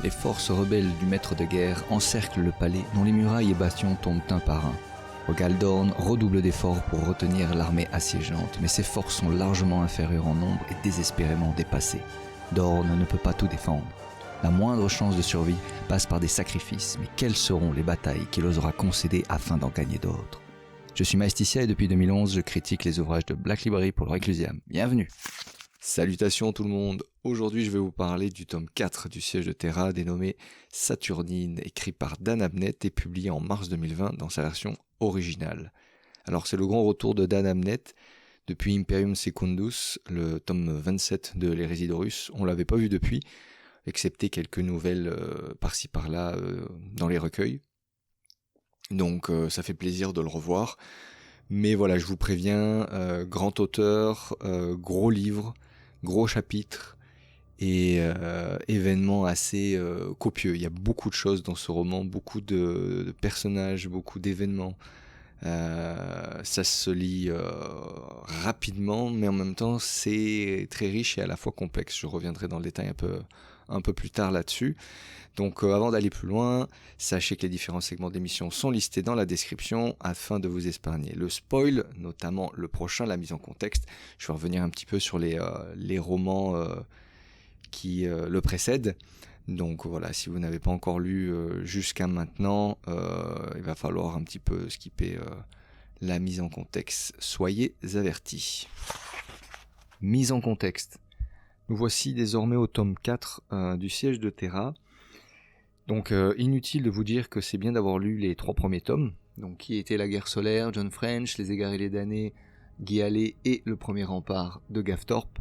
Les forces rebelles du maître de guerre encerclent le palais dont les murailles et bastions tombent un par un. Ogaldorn redouble d'efforts pour retenir l'armée assiégeante, mais ses forces sont largement inférieures en nombre et désespérément dépassées. Dorn ne peut pas tout défendre. La moindre chance de survie passe par des sacrifices, mais quelles seront les batailles qu'il osera concéder afin d'en gagner d'autres? Je suis Maestissia et depuis 2011, je critique les ouvrages de Black Library pour le Reclusiam. Bienvenue! Salutations tout le monde! Aujourd'hui je vais vous parler du tome 4 du Siège de Terra, dénommé Saturnine, écrit par Dan Abnett et publié en mars 2020 dans sa version originale. Alors c'est le grand retour de Dan Abnett depuis Imperium Secundus, le tome 27 de l'Hérésie d'Horus. On l'avait pas vu depuis, excepté quelques nouvelles par-ci par-là dans les recueils. Donc ça fait plaisir de le revoir. Mais voilà, je vous préviens, grand auteur, gros livre, gros chapitre et événements assez copieux. Il y a beaucoup de choses dans ce roman, beaucoup de personnages, beaucoup d'événements. Ça se lit rapidement, mais en même temps c'est très riche et à la fois complexe. Je reviendrai dans le détail un peu plus tard là-dessus. Donc avant d'aller plus loin, sachez que les différents segments d'émission sont listés dans la description afin de vous épargner le spoil, notamment le prochain, la mise en contexte. Je vais revenir un petit peu sur les romans qui le précèdent. Donc voilà, si vous n'avez pas encore lu jusqu'à maintenant, il va falloir un petit peu skipper la mise en contexte. Soyez avertis. Mise en contexte. Nous voici désormais au tome 4 du Siège de Terra. Donc inutile de vous dire que c'est bien d'avoir lu les 3 premiers tomes, donc qui étaient La Guerre Solaire, John French, Les Égarés et les Damnés, Guy Halley et Le Premier Rempart de Gavthorpe.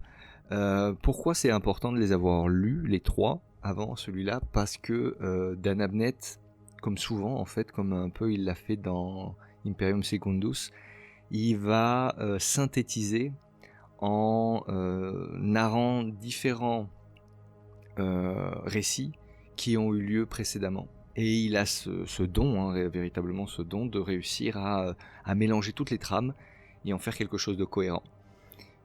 Pourquoi c'est important de les avoir lus, les 3, avant celui-là? Parce que Dan Abnett, comme souvent en fait, comme un peu il l'a fait dans Imperium Secundus, il va synthétiser en narrant différents récits qui ont eu lieu précédemment. Et il a ce don, véritablement ce don, de réussir à mélanger toutes les trames et en faire quelque chose de cohérent.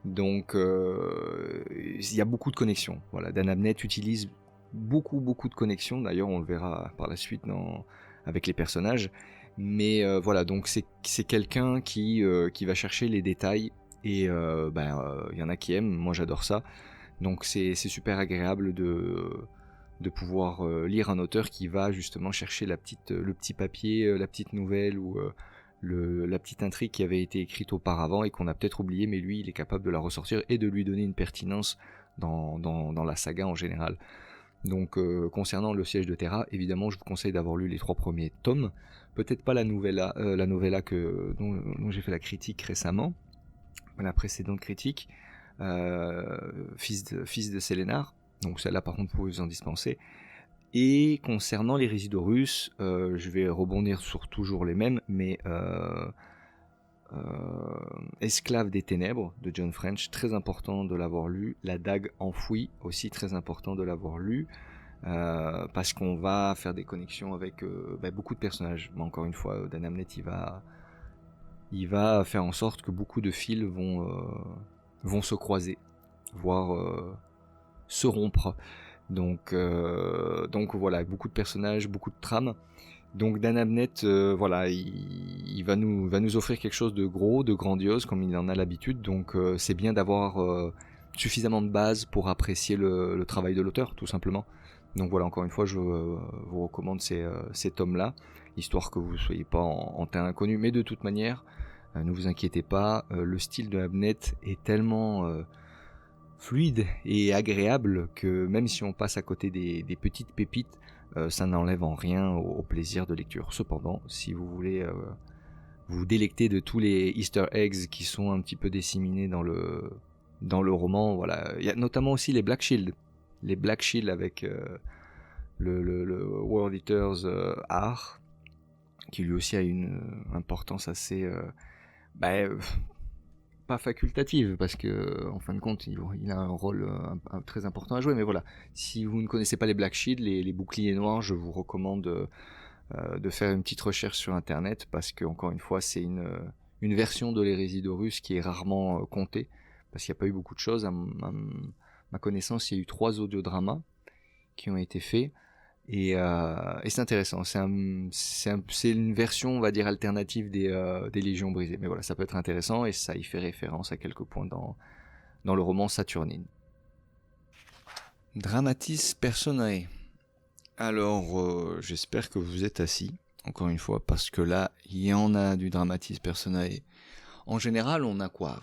Donc il y a beaucoup de connexions. Voilà, Dan Abnett utilise beaucoup de connexions. D'ailleurs, on le verra par la suite avec les personnages. Mais voilà, donc c'est quelqu'un qui va chercher les détails. Et il y en a qui aiment. Moi, j'adore ça. Donc c'est super agréable de pouvoir lire un auteur qui va justement chercher le petit papier, la petite nouvelle ou la petite intrigue qui avait été écrite auparavant et qu'on a peut-être oublié, mais lui il est capable de la ressortir et de lui donner une pertinence dans la saga en général. Donc concernant le Siège de Terra, évidemment je vous conseille d'avoir lu les 3 premiers tomes, peut-être pas la novella dont j'ai fait la critique récemment, la précédente critique, fils de Sélénar. Donc celle-là par contre vous pouvez vous en dispenser. Et concernant les l'Hérésie d'Horus, je vais rebondir sur toujours les mêmes, mais Esclave des Ténèbres de John French, très important de l'avoir lu. La Dague enfouie, aussi très important de l'avoir lu, parce qu'on va faire des connexions avec beaucoup de personnages. Mais encore une fois, Dan Abnett il va faire en sorte que beaucoup de fils vont se croiser, voire se rompre. Donc voilà, beaucoup de personnages, beaucoup de trames. Donc Dan Abnett, voilà, il va nous offrir quelque chose de gros, de grandiose, comme il en a l'habitude. Donc c'est bien d'avoir suffisamment de base pour apprécier le travail de l'auteur, tout simplement. Donc voilà, encore une fois, je vous recommande ces tomes-là, histoire que vous ne soyez pas en terrain inconnu. Mais de toute manière, ne vous inquiétez pas, le style de Abnett est tellement fluide et agréable que même si on passe à côté des petites pépites, ça n'enlève en rien au plaisir de lecture. Cependant, si vous voulez vous délecter de tous les Easter eggs qui sont un petit peu disséminés dans le roman, voilà, il y a notamment aussi les Black Shield avec le World Eaters art, qui lui aussi a une importance assez pas facultative, parce que en fin de compte il a un rôle très important à jouer, mais voilà, si vous ne connaissez pas les Black Shield, les boucliers noirs, je vous recommande de faire une petite recherche sur internet, parce que encore une fois c'est une version de l'Hérésie d'Horus qui est rarement comptée, parce qu'il n'y a pas eu beaucoup de choses. À ma connaissance, il y a eu 3 audiodramas qui ont été faits, Et c'est intéressant. C'est une version, on va dire, alternative des Légions brisées. Mais voilà, ça peut être intéressant et ça y fait référence à quelques points dans le roman Saturnine. Dramatis Personae. Alors, j'espère que vous êtes assis, encore une fois, parce que là, il y en a du Dramatis Personae. En général, on a quoi ?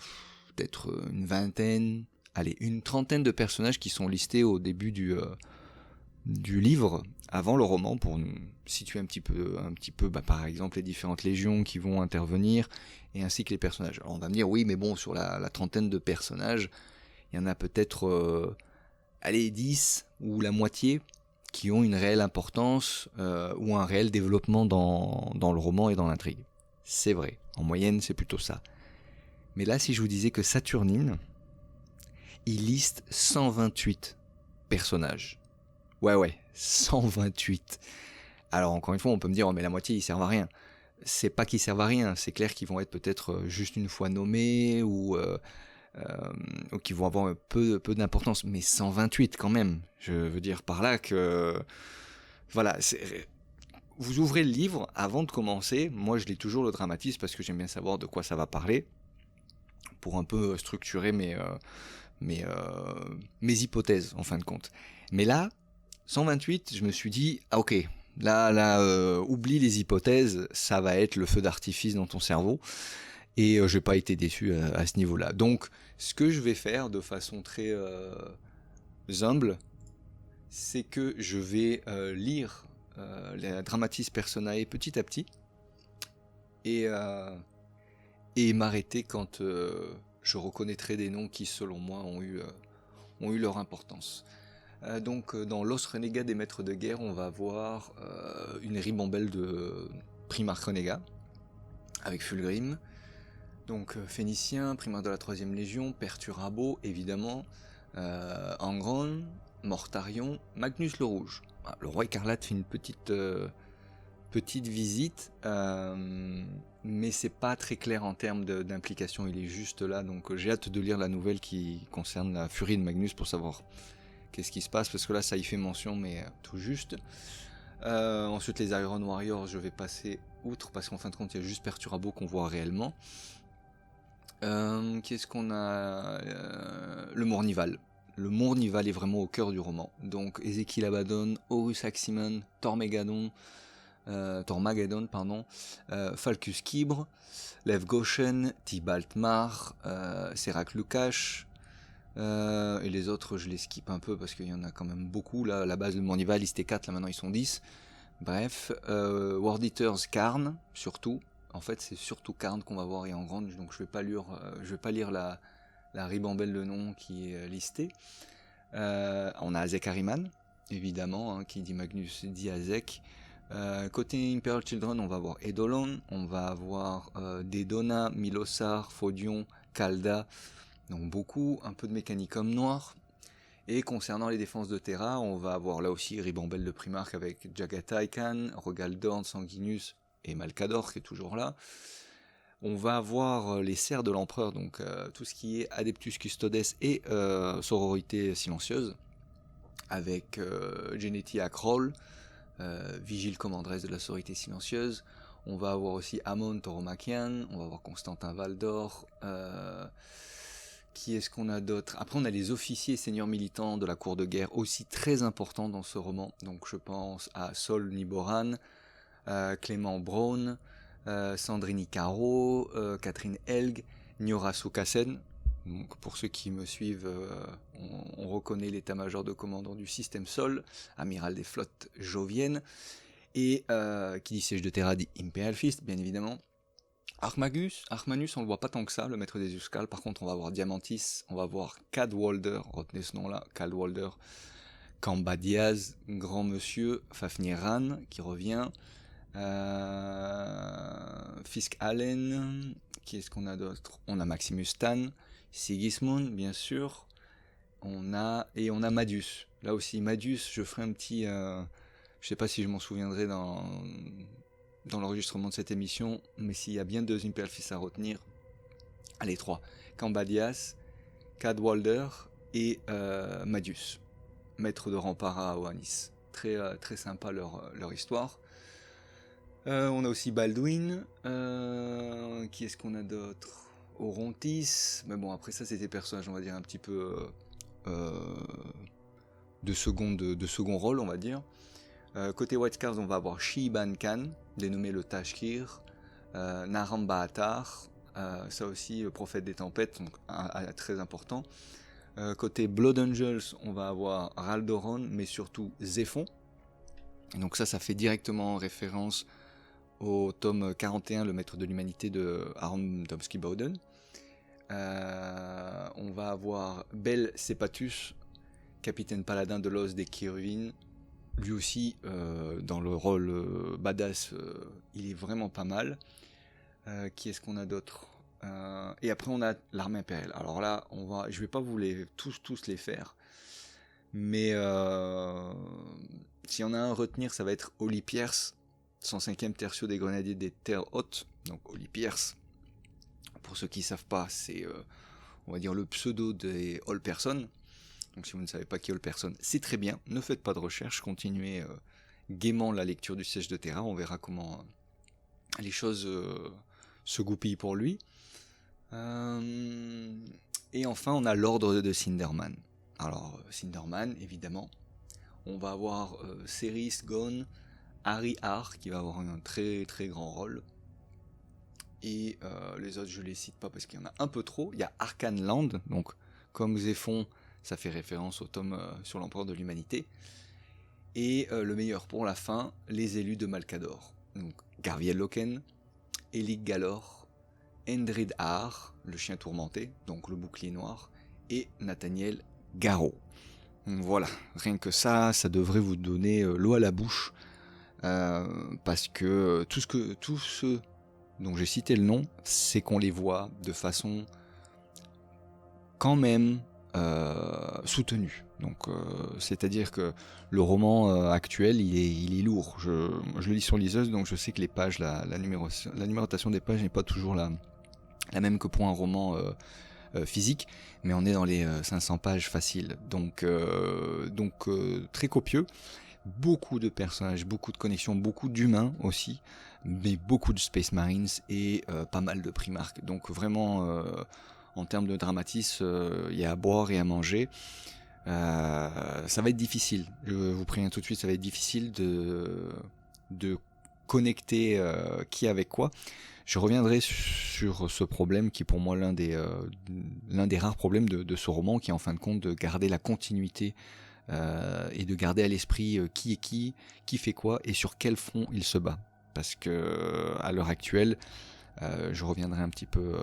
Peut-être une vingtaine, allez, une trentaine de personnages qui sont listés au début du livre, avant le roman, pour nous situer un petit peu par exemple, les différentes légions qui vont intervenir, et ainsi que les personnages. Alors on va me dire, oui, mais bon, sur la trentaine de personnages, il y en a peut-être, 10 ou la moitié qui ont une réelle importance ou un réel développement dans le roman et dans l'intrigue. C'est vrai, en moyenne, c'est plutôt ça. Mais là, si je vous disais que Saturnine, il liste 128 personnages. Ouais, 128. Alors encore une fois, on peut me dire, oh, mais la moitié, ils servent à rien. C'est pas qu'ils servent à rien, c'est clair qu'ils vont être peut-être juste une fois nommés ou qui vont avoir peu d'importance. Mais 128 quand même. Je veux dire par là que... Voilà, vous ouvrez le livre avant de commencer. Moi, je lis toujours le dramatisme parce que j'aime bien savoir de quoi ça va parler pour un peu structurer mes hypothèses en fin de compte. Mais là, 128, je me suis dit, ah ok, là, oublie les hypothèses, ça va être le feu d'artifice dans ton cerveau. Et j'ai pas été déçu à ce niveau-là. Donc, ce que je vais faire de façon très humble, c'est que je vais lire les Dramatis Personae petit à petit et m'arrêter quand je reconnaîtrai des noms qui, selon moi, ont eu leur importance. Donc, dans Los Renegats des Maîtres de Guerre, on va avoir une ribambelle de Primarque Renégat avec Fulgrim. Donc Phénicien, primaire de la 3ème Légion, Perturabo, évidemment, Angron, Mortarion, Magnus le Rouge. Ah, le roi écarlate fait une petite visite, mais c'est pas très clair en termes d'implication, il est juste là, donc j'ai hâte de lire la nouvelle qui concerne la furie de Magnus pour savoir qu'est-ce qui se passe, parce que là ça y fait mention, mais tout juste. Ensuite les Iron Warriors, je vais passer outre, parce qu'en fin de compte il y a juste Perturabo qu'on voit réellement. Qu'est-ce qu'on a le Mournival. Le Mournival est vraiment au cœur du roman. Donc Ézéchiel Abaddon, Horus Aximon, Tormageddon, Falcus Kibre, Lev Goshen, Tibalt Mar, Serac Lukash, et les autres je les skip un peu parce qu'il y en a quand même beaucoup. Là, à la base, le Mournival, ils étaient 4, là maintenant ils sont 10. Bref, World Eaters Karn, surtout. En fait, c'est surtout Karn qu'on va voir et en grande, donc je vais pas lire la ribambelle de noms qui est listée. On a Azek Ahriman, évidemment, hein, qui dit Magnus dit Azek. Côté Imperial Children, on va avoir Eidolon, on va avoir Dedona, Milosar, Phodion, Kalda, donc beaucoup, un peu de Mechanicum noir. Et concernant les défenses de Terra, on va avoir là aussi ribambelle de Primarque avec Jagatai Khan, Rogaldorn, Sanguinus et Malcador qui est toujours là. On va avoir les serfs de l'empereur, donc tout ce qui est Adeptus Custodes et Sororité Silencieuse, avec Genneti Akroll, Vigile Commandresse de la Sororité Silencieuse. On va avoir aussi Amon Toromachian, on va avoir Constantin Valdor. Qui est-ce qu'on a d'autre ? Après, on a les officiers et seigneurs militants de la cour de guerre, aussi très importants dans ce roman. Donc je pense à Sol Niboran, Clément Braun, Sandrini Caro, Catherine Helg, Niora Sukasen. Donc pour ceux qui me suivent, on reconnaît l'état-major de commandant du système Sol, amiral des flottes joviennes, et qui dit siège de Terra dit Imperial Fist, bien évidemment. Archmanus, on le voit pas tant que ça, le maître des Uscal. Par contre, on va voir Diamantis, on va voir Cadwalder, retenez ce nom-là, Cadwalder, Kamba Diaz, grand monsieur, Fafnir Ran, qui revient, Fisk Allen, qui est-ce qu'on a d'autre ? On a Maximus Stan, Sigismund, bien sûr, on a Madius. Là aussi, Madius, je ferai un petit... je sais pas si je m'en souviendrai dans l'enregistrement de cette émission, mais s'il y a bien 2 Imperial Fils à retenir, allez, 3. Cambadias, Cadwalder et Madius, maître de rempart à Oanis. très sympa leur histoire. On a aussi Baldwin. Qui est-ce qu'on a d'autre? Orontis. Mais bon, après ça, c'est des personnages, on va dire, un petit peu de second rôle, on va dire. Côté White Scars, on va avoir Shiban Khan, dénommé le Tashkir. Naramba Atar. Ça aussi, prophète des tempêtes, donc très important. Côté Blood Angels, on va avoir Raldoron, mais surtout Zephon. Et donc ça fait directement référence au tome 41, le maître de l'humanité de Aaron Domsky-Bowden. On va avoir Bel Sepatus, capitaine paladin de l'os des Kiruvin. Lui aussi, dans le rôle badass, il est vraiment pas mal. Qui est-ce qu'on a d'autre? Et après on a l'armée impériale. Alors là, je vais pas vous tous les faire, mais s'il y en a un à retenir, ça va être Holly Pierce, 105e tertio des grenadiers des terres hautes. Donc Holly Pierce, pour ceux qui ne savent pas, c'est on va dire le pseudo des All Person. Donc si vous ne savez pas qui est All Person, c'est très bien, ne faites pas de recherche, continuez gaiement la lecture du siège de Terra, on verra comment les choses se goupillent pour lui. Et enfin on a l'ordre de Cinderman. Alors Cinderman, évidemment, on va avoir Ceris Gon, Harry Har qui va avoir un très très grand rôle. Et les autres je les cite pas parce qu'il y en a un peu trop. Il y a Arcane Land, donc comme Zephon, ça fait référence au tome sur l'empereur de l'humanité. Et le meilleur pour la fin, les élus de Malcador. Donc Garviel Loken, Elik Galor, Endrid Har, le chien tourmenté, donc le bouclier noir, et Nathaniel Garro. Donc voilà, rien que ça devrait vous donner l'eau à la bouche, parce que tous ceux dont j'ai cité le nom, c'est qu'on les voit de façon quand même soutenue. Donc c'est-à-dire que le roman actuel, il est lourd. Je le lis sur liseuse, donc je sais que les pages, la numérotation des pages n'est pas toujours la même que pour un roman physique, mais on est dans les 500 pages faciles. Donc très copieux. Beaucoup de personnages, beaucoup de connexions, beaucoup d'humains aussi, mais beaucoup de Space Marines et pas mal de Primarques. Donc vraiment, en termes de dramatisme, il y a à boire et à manger. Ça va être difficile, je vous préviens tout de suite, ça va être difficile de connecter qui avec quoi. Je reviendrai sur ce problème qui est pour moi l'un des rares problèmes de ce roman, qui est en fin de compte de garder la continuité et de garder à l'esprit qui est qui fait quoi et sur quel front il se bat. Parce que à l'heure actuelle, je reviendrai un petit peu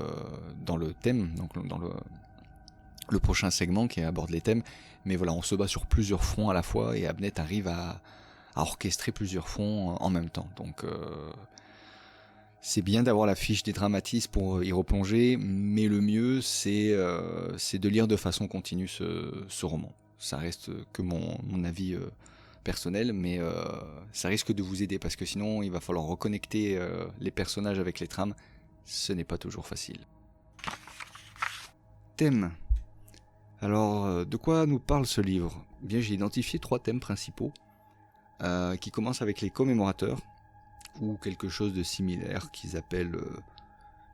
dans le thème, donc dans le prochain segment qui aborde les thèmes, mais voilà, on se bat sur plusieurs fronts à la fois et Abnett arrive à orchestrer plusieurs fronts en même temps. Donc c'est bien d'avoir la fiche des dramatismes pour y replonger, mais le mieux c'est de lire de façon continue ce roman. Ça reste que mon avis personnel, mais ça risque de vous aider parce que sinon il va falloir reconnecter les personnages avec les trames. Ce n'est pas toujours facile. Thème. Alors, de quoi nous parle ce livre ? Bien, j'ai identifié 3 thèmes principaux qui commencent avec les commémorateurs ou quelque chose de similaire qu'ils appellent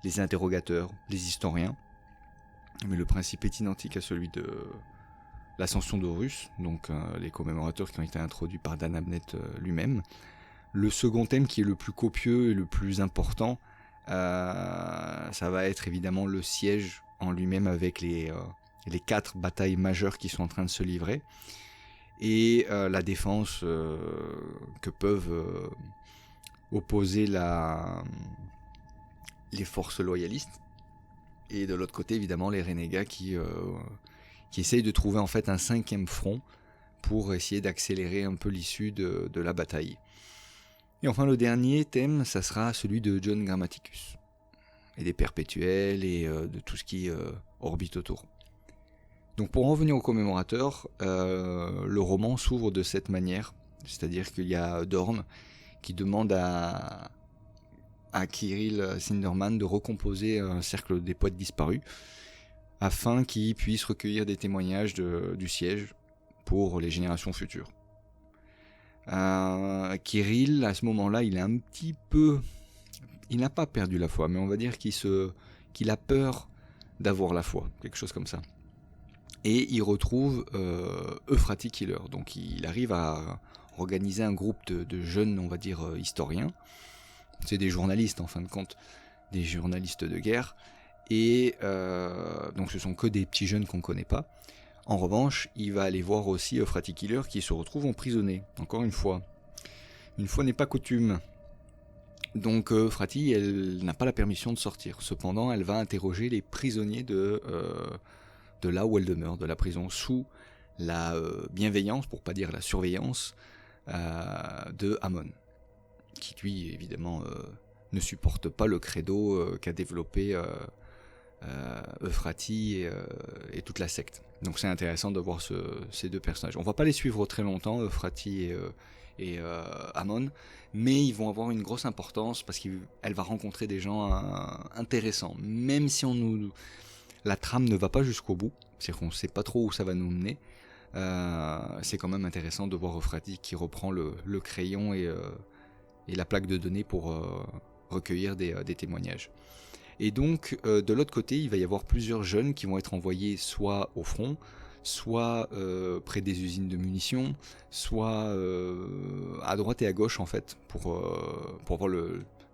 les interrogateurs, les historiens. Mais le principe est identique à celui de l'ascension d'Horus, donc les commémorateurs qui ont été introduits par Dan Abnett lui-même. Le second thème qui est le plus copieux et le plus important, ça va être évidemment le siège en lui-même avec les 4 batailles majeures qui sont en train de se livrer et la défense que peuvent opposer les forces loyalistes, et de l'autre côté évidemment les renégats qui essayent de trouver en fait un 5e front pour essayer d'accélérer un peu l'issue de la bataille. Et enfin le dernier thème, ça sera celui de John Grammaticus et des perpétuels et de tout ce qui orbite autour. Donc pour en revenir aux commémorateurs, le roman s'ouvre de cette manière, c'est-à-dire qu'il y a Dorn qui demande à Kirill Cinderman de recomposer un cercle des poètes disparus afin qu'il puisse recueillir des témoignages du siège pour les générations futures. Kirill, à ce moment-là, il est un petit peu... Il n'a pas perdu la foi, mais on va dire qu'il a peur d'avoir la foi, quelque chose comme ça. Et il retrouve Euphrati Killer. Donc il arrive à organiser un groupe de jeunes, on va dire, historiens. C'est des journalistes en fin de compte, des journalistes de guerre. Et donc ce sont que des petits jeunes qu'on ne connaît pas. En revanche, il va aller voir aussi Euphrati Killer qui se retrouve emprisonné. Encore une fois n'est pas coutume. Donc Euphrati, elle n'a pas la permission de sortir. Cependant, elle va interroger les prisonniers de là où elle demeure, de la prison, sous la bienveillance, pour pas dire la surveillance, de Amon, qui lui, évidemment, ne supporte pas le credo qu'a développé Euphrati et toute la secte. Donc c'est intéressant de voir ces deux personnages. On va pas les suivre très longtemps, Euphrati et Amon, mais ils vont avoir une grosse importance parce qu'elle va rencontrer des gens intéressants, même si la trame ne va pas jusqu'au bout, c'est-à-dire qu'on ne sait pas trop où ça va nous mener. C'est quand même intéressant de voir Euphrati qui reprend le crayon et la plaque de données pour recueillir des témoignages. Et donc, de l'autre côté, il va y avoir plusieurs jeunes qui vont être envoyés soit au front, soit près des usines de munitions, soit à droite et à gauche, en fait, pour voir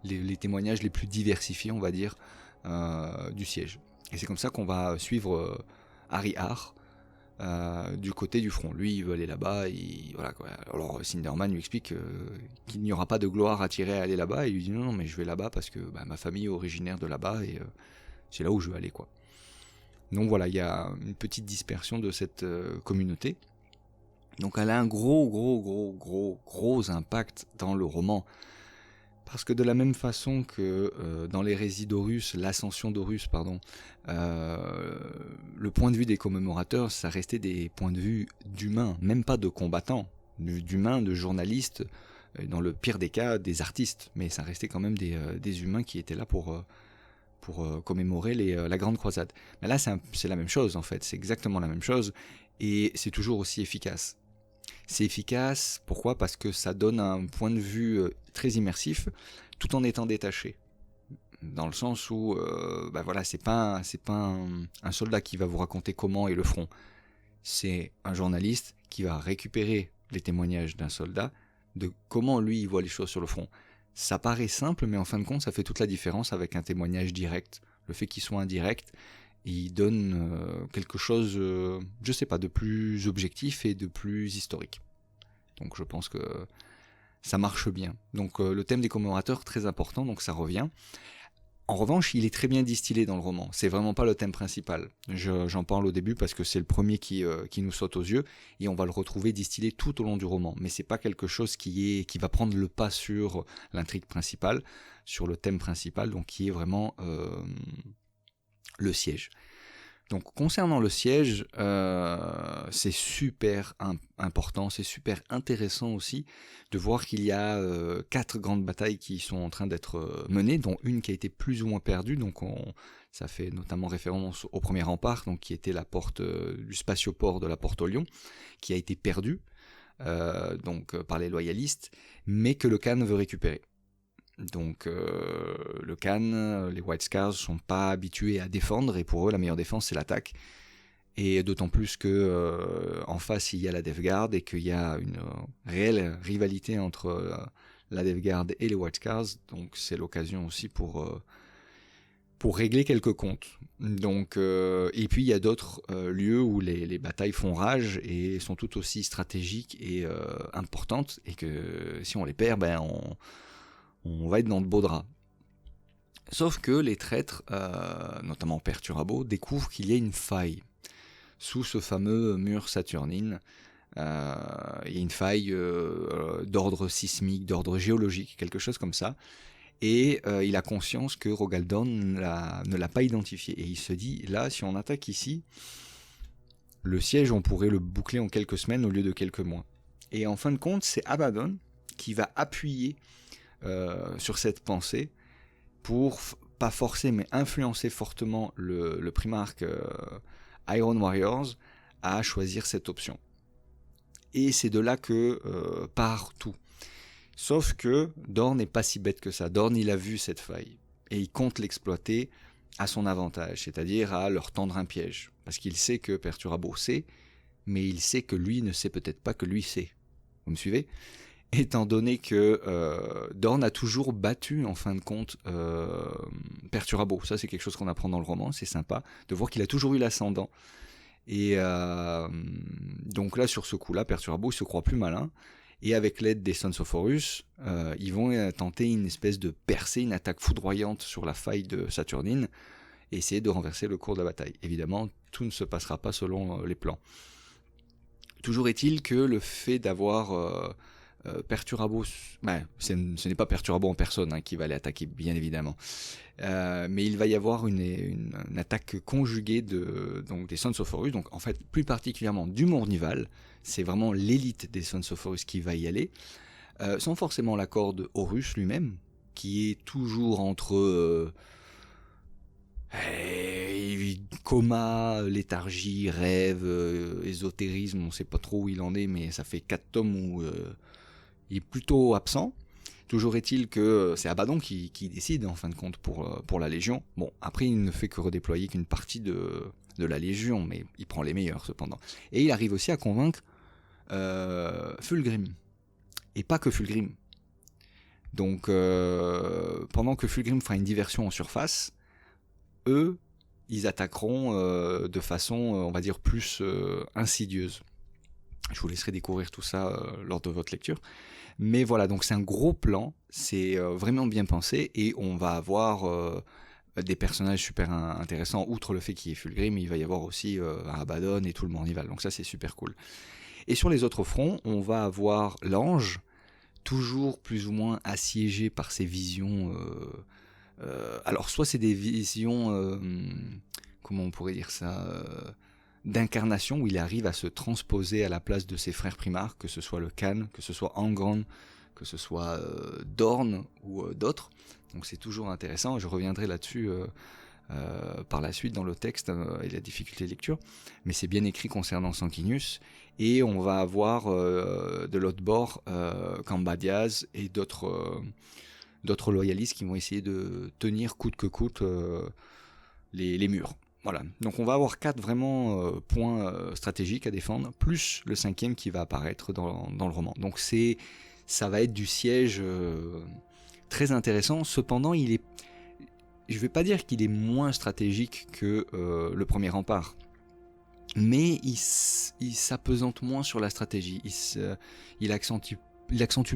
les témoignages les plus diversifiés, on va dire, du siège. Et c'est comme ça qu'on va suivre Harry Har du côté du front. Lui, il veut aller là-bas. Voilà, quoi. Alors, Sinderman lui explique qu'il n'y aura pas de gloire à tirer à aller là-bas. Et il lui dit non, mais je vais là-bas parce que ma famille est originaire de là-bas et c'est là où je veux aller, quoi. Donc voilà, il y a une petite dispersion de cette communauté. Donc elle a un gros impact dans le roman. Parce que de la même façon que dans l'hérésie d'Horus, l'ascension d'Horus, le point de vue des commémorateurs, ça restait des points de vue d'humains, même pas de combattants, d'humains, de journalistes, dans le pire des cas, des artistes. Mais ça restait quand même des humains qui étaient là pour commémorer la Grande Croisade. Mais là, c'est la même chose, en fait. C'est exactement la même chose. Et c'est toujours aussi efficace. C'est efficace, pourquoi ? Parce que ça donne un point de vue très immersif, tout en étant détaché. Dans le sens où, voilà, c'est pas un soldat qui va vous raconter comment est le front. C'est un journaliste qui va récupérer les témoignages d'un soldat de comment lui il voit les choses sur le front. Ça paraît simple, mais en fin de compte, ça fait toute la différence avec un témoignage direct. Le fait qu'il soit indirect, il donne quelque chose, je sais pas, de plus objectif et de plus historique. Donc je pense que ça marche bien. Donc le thème des commémorateurs, très important, donc ça revient. En revanche, il est très bien distillé dans le roman. C'est vraiment pas le thème principal. J'en parle au début parce que c'est le premier qui nous saute aux yeux et on va le retrouver distillé tout au long du roman. Mais c'est pas quelque chose qui va prendre le pas sur l'intrigue principale, sur le thème principal, donc qui est vraiment le siège. Donc concernant le siège, c'est super important, c'est super intéressant aussi de voir qu'il y a 4 grandes batailles qui sont en train d'être menées, dont une qui a été plus ou moins perdue, donc ça fait notamment référence au premier rempart, donc qui était la porte du spatioport de la Porte aux Lions, qui a été perdue par les loyalistes, mais que le Khan veut récupérer. Donc le Khan, les White Scars sont pas habitués à défendre et pour eux la meilleure défense c'est l'attaque. Et d'autant plus que en face il y a la Death Guard et qu'il y a une réelle rivalité entre la Death Guard et les White Scars, donc c'est l'occasion aussi pour régler quelques comptes. Donc et puis il y a d'autres lieux où les batailles font rage et sont tout aussi stratégiques et importantes et que si on les perd, on va être dans de beaux draps. Sauf que les traîtres, notamment Perturabo, découvrent qu'il y a une faille sous ce fameux mur saturnine. Il y a une faille d'ordre sismique, d'ordre géologique, quelque chose comme ça. Et il a conscience que Rogaldorn ne l'a pas identifié. Et il se dit, là, si on attaque ici, le siège, on pourrait le boucler en quelques semaines au lieu de quelques mois. Et en fin de compte, c'est Abaddon qui va appuyer sur cette pensée pour, pas forcer, mais influencer fortement le primarque Iron Warriors à choisir cette option. et c'est de là que part tout. Sauf que Dorn n'est pas si bête que ça. Dorn, il a vu cette faille, et il compte l'exploiter à son avantage, c'est-à-dire à leur tendre un piège. Parce qu'il sait que Perturabo sait, mais il sait que lui ne sait peut-être pas que lui sait. Vous me suivez ? Étant donné que Dorn a toujours battu, en fin de compte, Perturabo. Ça, c'est quelque chose qu'on apprend dans le roman, c'est sympa, de voir qu'il a toujours eu l'ascendant. Et donc là, sur ce coup-là, Perturabo, il se croit plus malin. Et avec l'aide des Sons of Horus, ils vont tenter une espèce de percée, une attaque foudroyante sur la faille de Saturnine, et essayer de renverser le cours de la bataille. Évidemment, tout ne se passera pas selon les plans. Toujours est-il que le fait d'avoir Perturabo, ce n'est pas Perturabo en personne qui va aller attaquer, bien évidemment, mais il va y avoir une attaque conjuguée donc des Sons of Horus, donc en fait plus particulièrement du Mournival. C'est vraiment l'élite des Sons of Horus qui va y aller, sans forcément l'accord de Horus lui-même, qui est toujours entre coma, léthargie, rêve, ésotérisme, on ne sait pas trop où il en est, mais ça fait 4 tomes où il est plutôt absent. Toujours est-il que c'est Abaddon qui décide en fin de compte pour la Légion. Bon, après il ne fait que redéployer qu'une partie de la Légion, mais il prend les meilleurs cependant. Et il arrive aussi à convaincre Fulgrim. Et pas que Fulgrim. Donc pendant que Fulgrim fera une diversion en surface, eux, ils attaqueront de façon, on va dire, plus insidieuse. Je vous laisserai découvrir tout ça lors de votre lecture. Mais voilà, donc c'est un gros plan, c'est vraiment bien pensé, et on va avoir des personnages super intéressants. Outre le fait qu'il y ait Fulgrim, il va y avoir aussi Abaddon et tout le Mournival, donc ça c'est super cool. Et sur les autres fronts, on va avoir l'ange, toujours plus ou moins assiégé par ses visions. Alors soit c'est des visions, comment on pourrait dire ça, d'incarnation, où il arrive à se transposer à la place de ses frères primaires, que ce soit le Khan, que ce soit Angron, que ce soit Dorn ou d'autres. Donc c'est toujours intéressant, je reviendrai là-dessus par la suite dans le texte et la difficulté de lecture, mais c'est bien écrit concernant Sanguinius, et on va avoir de l'autre bord Cambadiaz et d'autres loyalistes qui vont essayer de tenir coûte que coûte les murs. Voilà, donc on va avoir 4 vraiment points stratégiques à défendre, plus le 5e qui va apparaître dans le roman. Donc ça va être du siège très intéressant. Cependant, je ne vais pas dire qu'il est moins stratégique que le premier rempart, mais il s'apesante moins sur la stratégie. Il accentue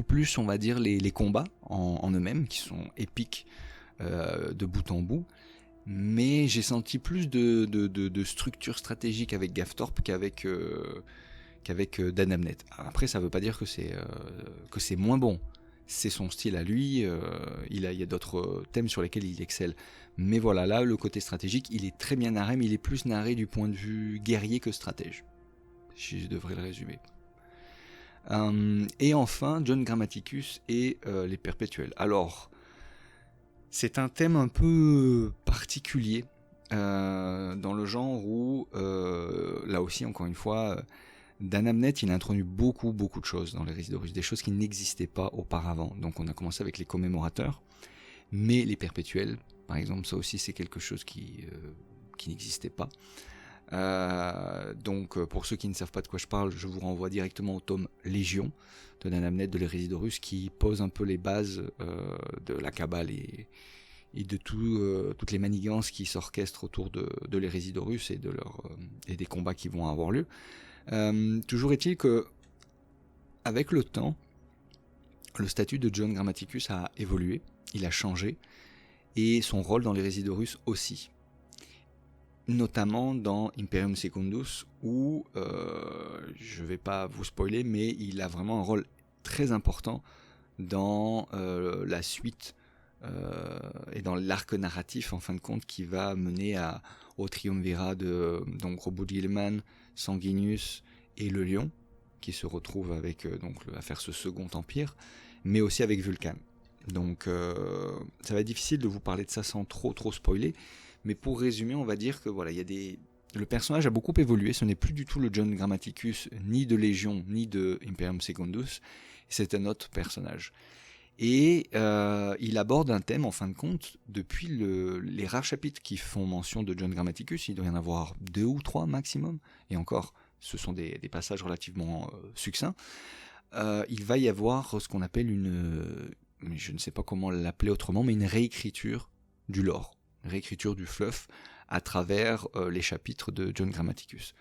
plus, on va dire, les combats en eux-mêmes, qui sont épiques de bout en bout. Mais j'ai senti plus de structure stratégique avec Gavthorpe qu'avec Danamnet. Après, ça ne veut pas dire que c'est moins bon. C'est son style à lui, il y a d'autres thèmes sur lesquels il excelle. Mais voilà, là, le côté stratégique, il est très bien narré, mais il est plus narré du point de vue guerrier que stratège. Si je devrais le résumer. Et enfin, John Grammaticus et les Perpétuels. Alors, c'est un thème un peu particulier, dans le genre où, là aussi, encore une fois, Danamnet, il a introduit beaucoup de choses dans les Résidorus, des choses qui n'existaient pas auparavant. Donc on a commencé avec les commémorateurs, mais les perpétuels, par exemple, ça aussi c'est quelque chose qui n'existait pas. Donc pour ceux qui ne savent pas de quoi je parle, je vous renvoie directement au tome Légion de Danamnet de l'Hérésidorus, qui pose un peu les bases de la Kabbale et de toutes les manigances qui s'orchestrent autour de l'Hérésidorus et des combats qui vont avoir lieu. Toujours est-il que, avec le temps, le statut de John Grammaticus a évolué, il a changé, et son rôle dans les Résidorus aussi. Notamment dans Imperium Secundus, où, je ne vais pas vous spoiler, mais il a vraiment un rôle très important dans la suite et dans l'arc narratif, en fin de compte, qui va mener au triumvirat de Robert Gilman, Sanguinius et le Lion, qui se retrouve avec à faire ce second empire, mais aussi avec Vulcan. Donc ça va être difficile de vous parler de ça sans trop spoiler, mais pour résumer, on va dire que voilà, il y le personnage a beaucoup évolué, ce n'est plus du tout le John Grammaticus, ni de Légion, ni de Imperium Secundus, c'est un autre personnage. Et il aborde un thème, en fin de compte, depuis les rares chapitres qui font mention de John Grammaticus, il doit y en avoir 2 ou 3 maximum, et encore, ce sont des passages relativement succincts. Il va y avoir ce qu'on appelle je ne sais pas comment l'appeler autrement, mais une réécriture du lore, une réécriture du fluff à travers les chapitres de John Grammaticus.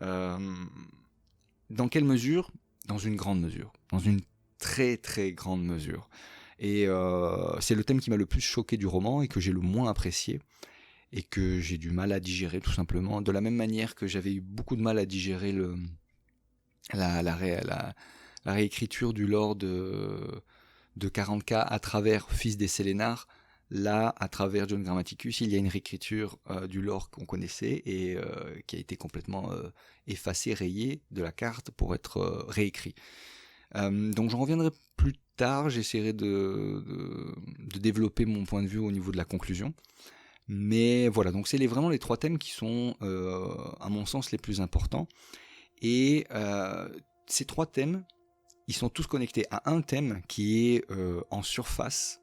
Dans quelle mesure ? Dans une grande mesure, dans une très très grande mesure. Et c'est le thème qui m'a le plus choqué du roman et que j'ai le moins apprécié et que j'ai du mal à digérer tout simplement, de la même manière que j'avais eu beaucoup de mal à digérer la réécriture du lore de 40K à travers Fils des Sélénars. Là, à travers John Grammaticus, il y a une réécriture du lore qu'on connaissait et qui a été complètement effacé, rayé de la carte pour être réécrit. Donc j'en reviendrai plus tard, j'essaierai de développer mon point de vue au niveau de la conclusion. Mais voilà, donc c'est vraiment les 3 thèmes qui sont, à mon sens, les plus importants. Et ces 3 thèmes, ils sont tous connectés à un thème qui est en surface,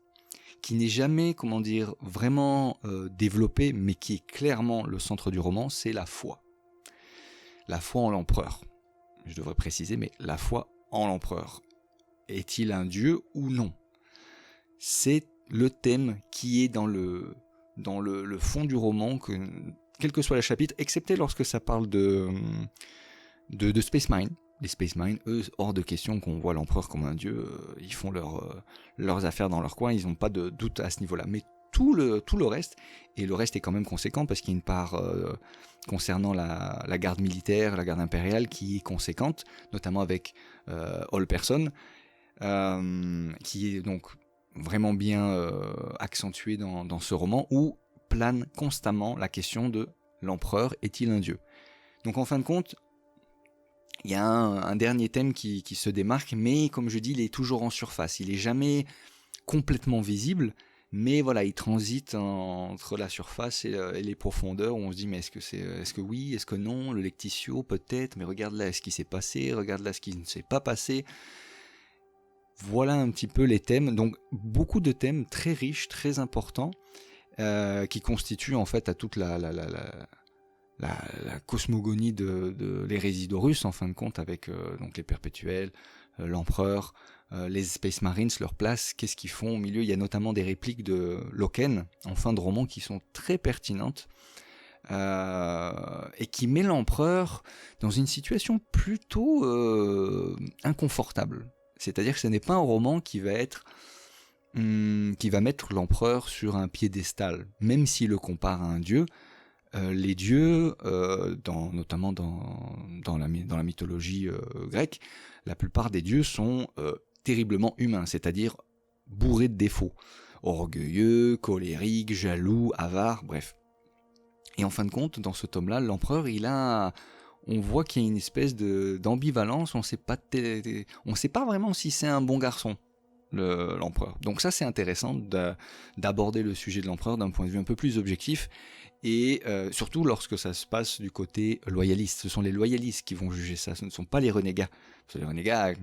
qui n'est jamais, vraiment développé, mais qui est clairement le centre du roman, c'est la foi. La foi en l'empereur. Je devrais préciser, mais la foi en l'empereur. Est-il un dieu ou non ? C'est le thème qui est dans le fond du roman, quel que soit le chapitre, excepté lorsque ça parle de Space Marine. Les Space Marines, eux, hors de question qu'on voit l'empereur comme un dieu, ils font leurs affaires dans leur coin, ils n'ont pas de doute à ce niveau-là. Mais tout le reste, et le reste est quand même conséquent parce qu'il y a une part concernant la garde militaire, la garde impériale qui est conséquente, notamment avec All Person, qui est donc vraiment bien accentué dans ce roman, où plane constamment la question de l'empereur est-il un dieu ? Donc en fin de compte, il y a un dernier thème qui se démarque, mais comme je dis, il est toujours en surface, il n'est jamais complètement visible, mais voilà, il transite entre la surface et les profondeurs, où on se dit mais est-ce que oui, est-ce que non, le lectitio peut-être, mais regarde là ce qui s'est passé, regarde là ce qui ne s'est pas passé. Voilà un petit peu les thèmes, donc beaucoup de thèmes très riches, très importants, qui constituent en fait à toute la cosmogonie de l'hérésie d'Horus, en fin de compte, avec donc les perpétuels, l'empereur, les Space Marines, leur place, qu'est-ce qu'ils font au milieu. Il y a notamment des répliques de Loken en fin de roman qui sont très pertinentes et qui met l'empereur dans une situation plutôt inconfortable. C'est-à-dire que ce n'est pas un roman qui va mettre l'empereur sur un piédestal, même s'il le compare à un dieu. Les dieux, notamment dans la mythologie grecque, la plupart des dieux sont terriblement humains, c'est-à-dire bourrés de défauts, orgueilleux, colériques, jaloux, avares, bref. Et en fin de compte, dans ce tome-là, l'empereur, on voit qu'il y a une espèce d'ambivalence, on ne sait pas vraiment si c'est un bon garçon, l'empereur. Donc ça, c'est intéressant d'aborder le sujet de l'empereur d'un point de vue un peu plus objectif, et surtout lorsque ça se passe du côté loyaliste. Ce sont les loyalistes qui vont juger ça, ce ne sont pas les renégats. Parce que les renégats,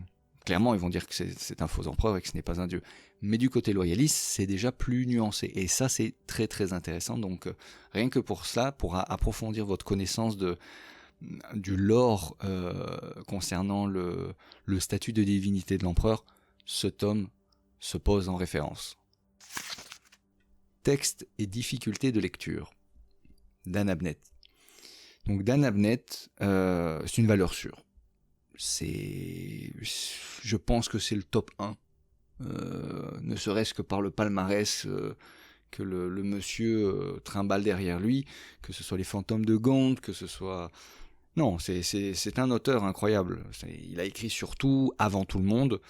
clairement, ils vont dire que c'est un faux empereur et que ce n'est pas un dieu. Mais du côté loyaliste, c'est déjà plus nuancé. Et ça, c'est très très intéressant. Donc rien que pour cela, pour approfondir votre connaissance du lore concernant le statut de divinité de l'empereur, ce tome se pose en référence. Texte et difficultés de lecture. Dan Abnett. Donc Dan Abnett, c'est une valeur sûre. Je pense que c'est le top 1, ne serait-ce que par le palmarès que le monsieur trimballe derrière lui, que ce soit les fantômes de Gaunt, que ce soit... Non, c'est un auteur incroyable. Il a écrit sur tout, avant tout le monde,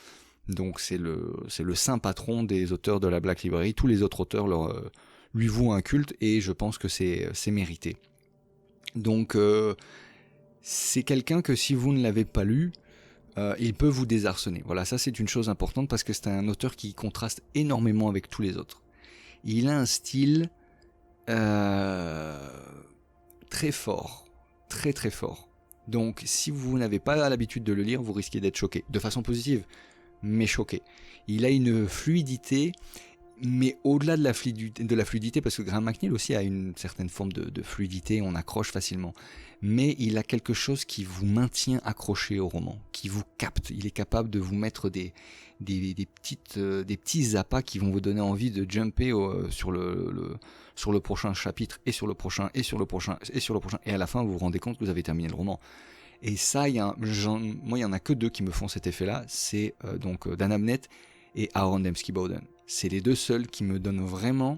donc c'est le saint patron des auteurs de la Black Library. Tous les autres auteurs lui vouent un culte, et je pense que c'est mérité. Donc c'est quelqu'un que si vous ne l'avez pas lu, il peut vous désarçonner. Voilà, ça c'est une chose importante parce que c'est un auteur qui contraste énormément avec tous les autres. Il a un style très fort, très très fort. Donc si vous n'avez pas l'habitude de le lire, vous risquez d'être choqué, de façon positive, mais choqué. Il a une fluidité, mais au-delà de la fluidité, parce que Graham McNeill aussi a une certaine forme de fluidité, on accroche facilement. Mais il a quelque chose qui vous maintient accroché au roman, qui vous capte. Il est capable de vous mettre des petits appâts qui vont vous donner envie de jumper sur le prochain chapitre, et sur le prochain, et sur le prochain, et sur le prochain. Et à la fin, vous vous rendez compte que vous avez terminé le roman. Et ça, moi, il n'y en a que deux qui me font cet effet-là. C'est donc Dan Abnett et Aaron Dembski-Bowden. C'est les deux seuls qui me donnent vraiment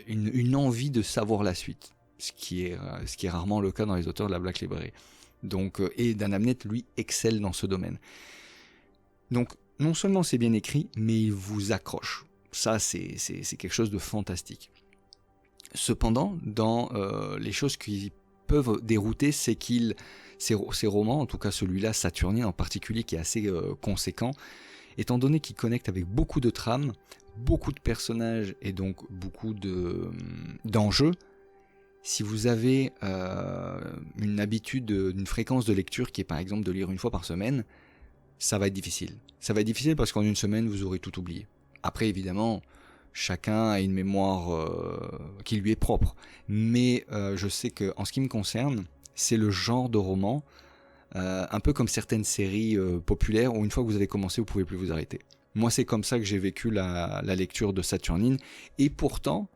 une envie de savoir la suite. Ce qui est rarement le cas dans les auteurs de la Black Library. Donc, et Dan Abnett, lui, excelle dans ce domaine. Donc, non seulement c'est bien écrit, mais il vous accroche. Ça, c'est quelque chose de fantastique. Cependant, dans les choses qui peuvent dérouter, c'est ces romans, en tout cas celui-là, Saturnien en particulier, qui est assez conséquent, étant donné qu'il connecte avec beaucoup de trames, beaucoup de personnages et donc beaucoup d'enjeux. Si vous avez une habitude, une fréquence de lecture qui est par exemple de lire une fois par semaine, ça va être difficile. Ça va être difficile parce qu'en une semaine, vous aurez tout oublié. Après, évidemment, chacun a une mémoire qui lui est propre. Mais je sais qu'en ce qui me concerne, c'est le genre de roman, un peu comme certaines séries populaires, où une fois que vous avez commencé, vous ne pouvez plus vous arrêter. Moi, c'est comme ça que j'ai vécu la lecture de Saturnine. Et pourtant,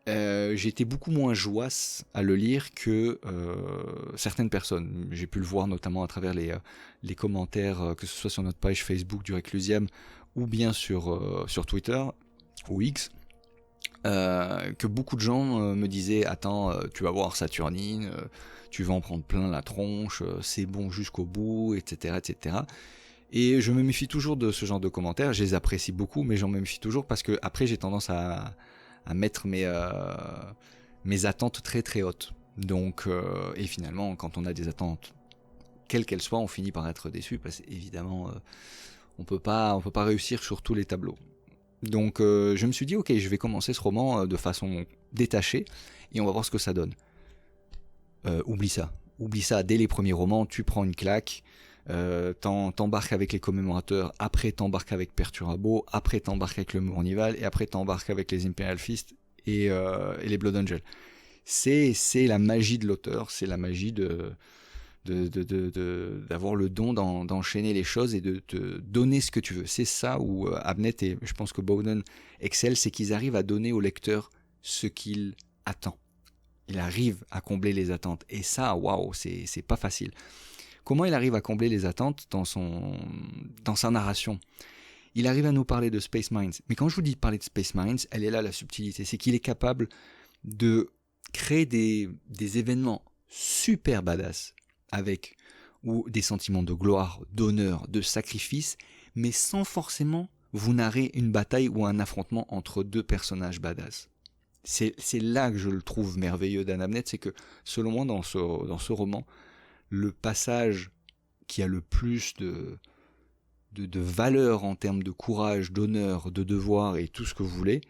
j'ai été beaucoup moins joasse à le lire que certaines personnes. J'ai pu le voir notamment à travers les commentaires, que ce soit sur notre page Facebook du Reclusium ou bien sur Twitter ou X, que beaucoup de gens me disaient « Attends, tu vas voir Saturnine, tu vas en prendre plein la tronche, c'est bon jusqu'au bout, etc. etc. » Et je me méfie toujours de ce genre de commentaires. Je les apprécie beaucoup, mais j'en me méfie toujours parce que après j'ai tendance à mettre mes attentes très très hautes. Donc, et finalement, quand on a des attentes, quelles qu'elles soient, on finit par être déçu parce qu'évidemment, on peut pas réussir sur tous les tableaux. Donc, je me suis dit, ok, je vais commencer ce roman de façon détachée et on va voir ce que ça donne. Oublie ça dès les premiers romans, tu prends une claque. T'embarques avec les commémorateurs, après t'embarques avec Perturabo, après t'embarques avec le Mournival, et après t'embarques avec les Imperial Fist et les Blood Angel. C'est la magie de l'auteur, c'est la magie d'avoir le don d'enchaîner les choses et de te donner ce que tu veux. C'est ça où Abnett et je pense que Bowden excellent, c'est qu'ils arrivent à donner au lecteur ce qu'il attend. Il arrive à combler les attentes. Et ça, waouh, c'est pas facile. Comment il arrive à combler les attentes dans sa narration? Il arrive à nous parler de Space Marines. Mais quand je vous dis parler de Space Marines, elle est là la subtilité. C'est qu'il est capable de créer des événements super badass avec ou des sentiments de gloire, d'honneur, de sacrifice, mais sans forcément vous narrer une bataille ou un affrontement entre deux personnages badass. C'est là que je le trouve merveilleux Dan Abnett, c'est que selon moi dans ce roman, le passage qui a le plus de valeur en termes de courage, d'honneur, de devoir et tout ce que vous voulez,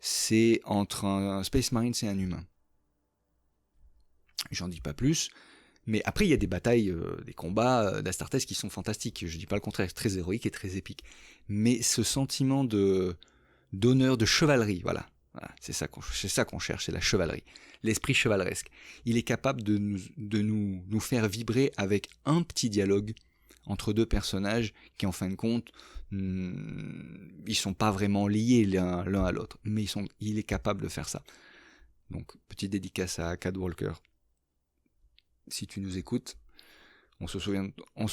c'est entre un Space Marine et un humain. J'en dis pas plus, mais après il y a des batailles, des combats d'Astartes qui sont fantastiques, je dis pas le contraire, très héroïques et très épiques, mais ce sentiment d'honneur, de chevalerie, voilà, c'est ça qu'on cherche, c'est la chevalerie, l'esprit chevaleresque. Il est capable de nous faire vibrer avec un petit dialogue entre deux personnages qui, en fin de compte, ils sont pas vraiment liés l'un à l'autre, mais il est capable de faire ça. Donc, petite dédicace à Cad Walker. Si tu nous écoutes, on se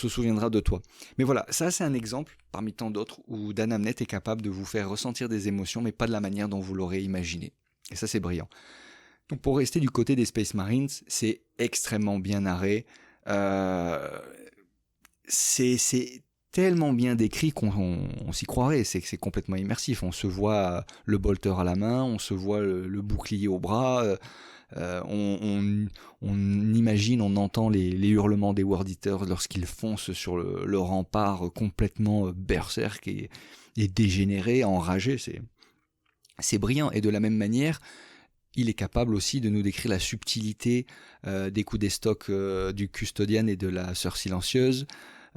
souviendra de toi. Mais voilà, ça c'est un exemple parmi tant d'autres où Dan Abnett est capable de vous faire ressentir des émotions, mais pas de la manière dont vous l'aurez imaginé. Et ça c'est brillant. Donc pour rester du côté des Space Marines, c'est extrêmement bien narré. C'est tellement bien décrit qu'on s'y croirait. C'est complètement immersif. On se voit le bolter à la main, on se voit le bouclier au bras. On imagine, on entend les hurlements des Word Eaters lorsqu'ils foncent sur le rempart complètement berserk et dégénéré, enragé. C'est brillant. Et de la même manière, il est capable aussi de nous décrire la subtilité des coups d'estoc du custodian et de la sœur silencieuse.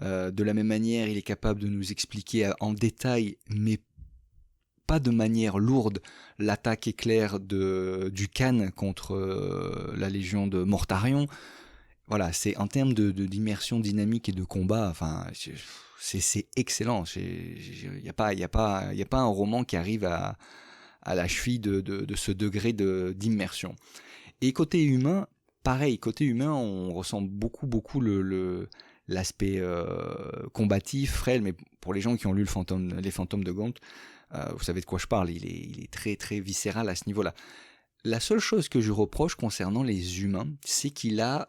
De la même manière, il est capable de nous expliquer en détail, mais pas de manière lourde, l'attaque éclair du Khan contre la légion de Mortarion. Voilà, c'est en termes d'immersion dynamique et de combat, enfin, c'est excellent. Il n'y a pas un roman qui arrive à la cheville de ce degré d'immersion. Et côté humain, pareil, côté humain, on ressent beaucoup l'aspect combatif, frêle, mais pour les gens qui ont lu les fantômes de Gaunt, vous savez de quoi je parle, il est très très viscéral à ce niveau-là. La seule chose que je reproche concernant les humains, c'est qu'il a,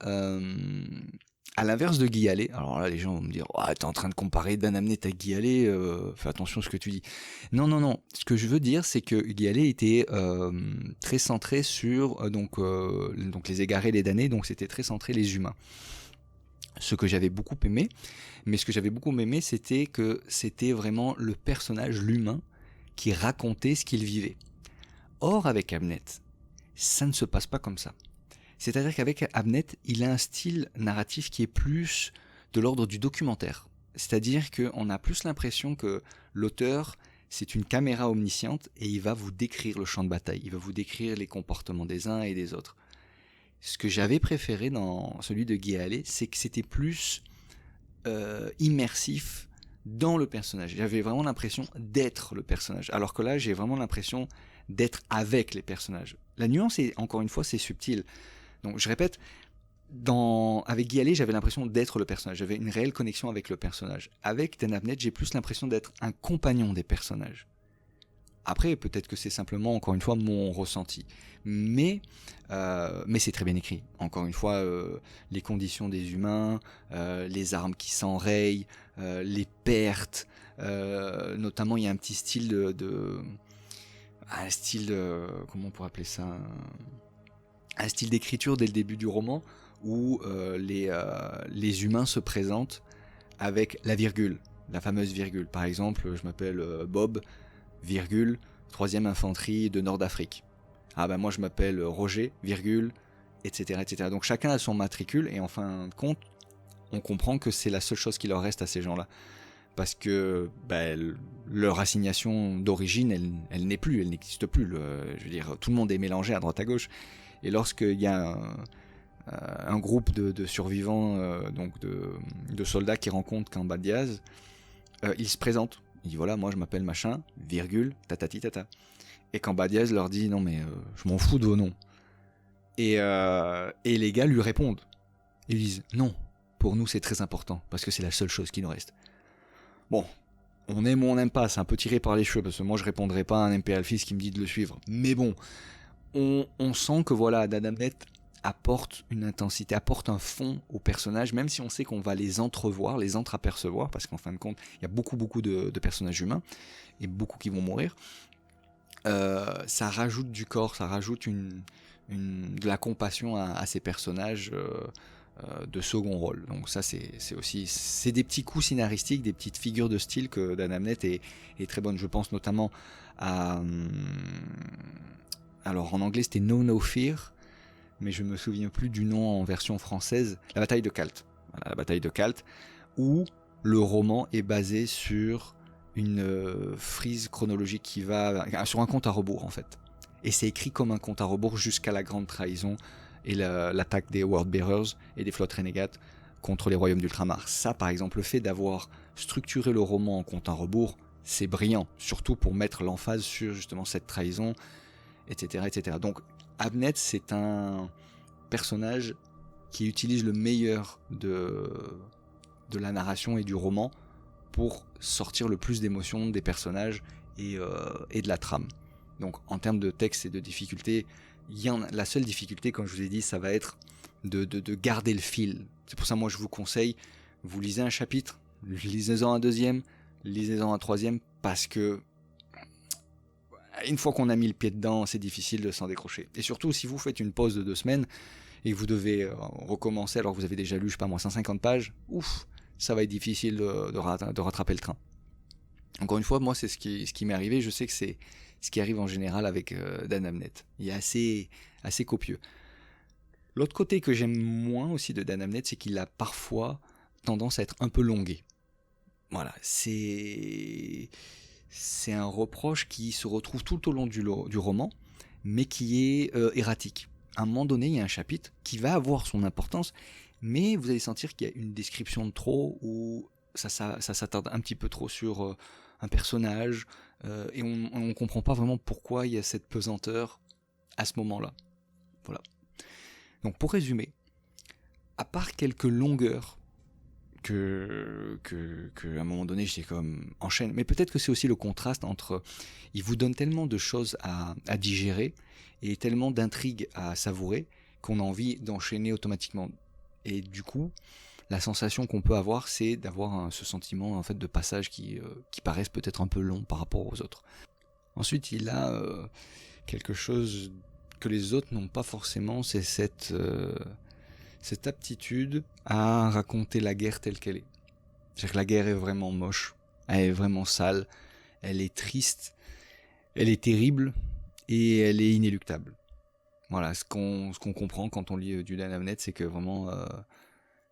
à l'inverse de Guy Hallet, alors là les gens vont me dire oh, t'es en train de comparer Dan Abnett à Guy Hallet, fais attention à ce que tu dis. Non, ce que je veux dire c'est que Guy Hallet était très centré sur donc les égarés, les damnés, donc c'était très centré les humains. Ce que j'avais beaucoup aimé, c'était que c'était vraiment le personnage, l'humain, qui racontait ce qu'il vivait. Or avec Abnett, ça ne se passe pas comme ça. C'est-à-dire qu'avec Abnett, il a un style narratif qui est plus de l'ordre du documentaire. C'est-à-dire qu'on a plus l'impression que l'auteur, c'est une caméra omnisciente et il va vous décrire le champ de bataille, il va vous décrire les comportements des uns et des autres. Ce que j'avais préféré dans celui de Guy Hallet, c'est que c'était plus immersif dans le personnage. J'avais vraiment l'impression d'être le personnage, alors que là, j'ai vraiment l'impression d'être avec les personnages. La nuance, est, encore une fois, c'est subtil. Donc, je répète, avec Guy Hallet, j'avais l'impression d'être le personnage. J'avais une réelle connexion avec le personnage. Avec Dan Abnett, j'ai plus l'impression d'être un compagnon des personnages. Après, peut-être que c'est simplement, encore une fois, mon ressenti. Mais c'est très bien écrit. Encore une fois, les conditions des humains, les armes qui s'enrayent, les pertes. Notamment, il y a un petit style comment on pourrait appeler ça, un style d'écriture dès le début du roman où les humains se présentent avec la virgule, la fameuse virgule. Par exemple, je m'appelle Bob, virgule, 3e infanterie de Nord-Afrique. Ah ben moi je m'appelle Roger, virgule, etc., etc. Donc chacun a son matricule et en fin de compte, on comprend que c'est la seule chose qui leur reste à ces gens-là. Parce que leur assignation d'origine, elle n'est plus, elle n'existe plus. Je veux dire, tout le monde est mélangé à droite à gauche. Et lorsqu'il y a un groupe de survivants, donc de soldats qui rencontrent Camba Diaz, ils se présentent. Ils disent voilà, moi je m'appelle machin, virgule, tatati tata. Et Camba Diaz leur dit non mais je m'en fous de vos noms. Et les gars lui répondent. Ils disent non, pour nous c'est très important, parce que c'est la seule chose qui nous reste. Bon, on aime ou on n'aime pas, c'est un peu tiré par les cheveux, parce que moi je répondrai pas à un Imperial Fist qui me dit de le suivre. Mais bon, on sent que voilà, Dan Abnett apporte une intensité, apporte un fond au personnage, même si on sait qu'on va les entrevoir, les entreapercevoir, parce qu'en fin de compte, il y a beaucoup de personnages humains, et beaucoup qui vont mourir. Ça rajoute du corps, ça rajoute de la compassion à ces personnages de second rôle. Donc ça c'est aussi des petits coups scénaristiques, des petites figures de style que Dan Abnett est très bonne. Je pense notamment à alors en anglais c'était No Fear, mais je me souviens plus du nom en version française, la bataille de Kalt. Voilà, la bataille de Kalt, où le roman est basé sur une frise chronologique qui va sur un compte à rebours en fait. Et c'est écrit comme un compte à rebours jusqu'à la grande trahison et l'attaque des Worldbearers et des flottes renégates contre les royaumes d'Ultramar. Ça, par exemple, le fait d'avoir structuré le roman en compte à rebours, c'est brillant, surtout pour mettre l'emphase sur justement cette trahison, etc., etc. Donc, Abnett, c'est un personnage qui utilise le meilleur de la narration et du roman pour sortir le plus d'émotions des personnages et de la trame. Donc, en termes de texte et de difficulté, la seule difficulté, comme je vous ai dit, ça va être de garder le fil. C'est pour ça, moi, je vous conseille, vous lisez un chapitre, lisez-en un deuxième, lisez-en un troisième, parce que une fois qu'on a mis le pied dedans, c'est difficile de s'en décrocher. Et surtout, si vous faites une pause de 2 semaines et que vous devez recommencer alors que vous avez déjà lu, je sais pas moi, 150 pages, ouf, ça va être difficile de rattraper le train. Encore une fois, moi, c'est ce qui m'est arrivé. Je sais que ce qui arrive en général avec Dan Abnett. Il est assez copieux. L'autre côté que j'aime moins aussi de Dan Abnett, c'est qu'il a parfois tendance à être un peu longué. Voilà, c'est un reproche qui se retrouve tout au long du roman, mais qui est erratique. À un moment donné, il y a un chapitre qui va avoir son importance, mais vous allez sentir qu'il y a une description de trop, ou ça s'attarde un petit peu trop sur un personnage, et on ne comprend pas vraiment pourquoi il y a cette pesanteur à ce moment-là. Voilà. Donc pour résumer, à part quelques longueurs que à un moment donné j'étais comme enchaîne, mais peut-être que c'est aussi le contraste entre, il vous donne tellement de choses à digérer et tellement d'intrigues à savourer qu'on a envie d'enchaîner automatiquement. Et du coup, la sensation qu'on peut avoir, c'est d'avoir ce sentiment en fait de passage qui paraissent peut-être un peu long par rapport aux autres. Ensuite, il a quelque chose que les autres n'ont pas forcément, c'est cette aptitude à raconter la guerre telle qu'elle est. C'est-à-dire que la guerre est vraiment moche, elle est vraiment sale, elle est triste, elle est terrible et elle est inéluctable. Voilà, ce qu'on comprend quand on lit du Dan Abnett, c'est que vraiment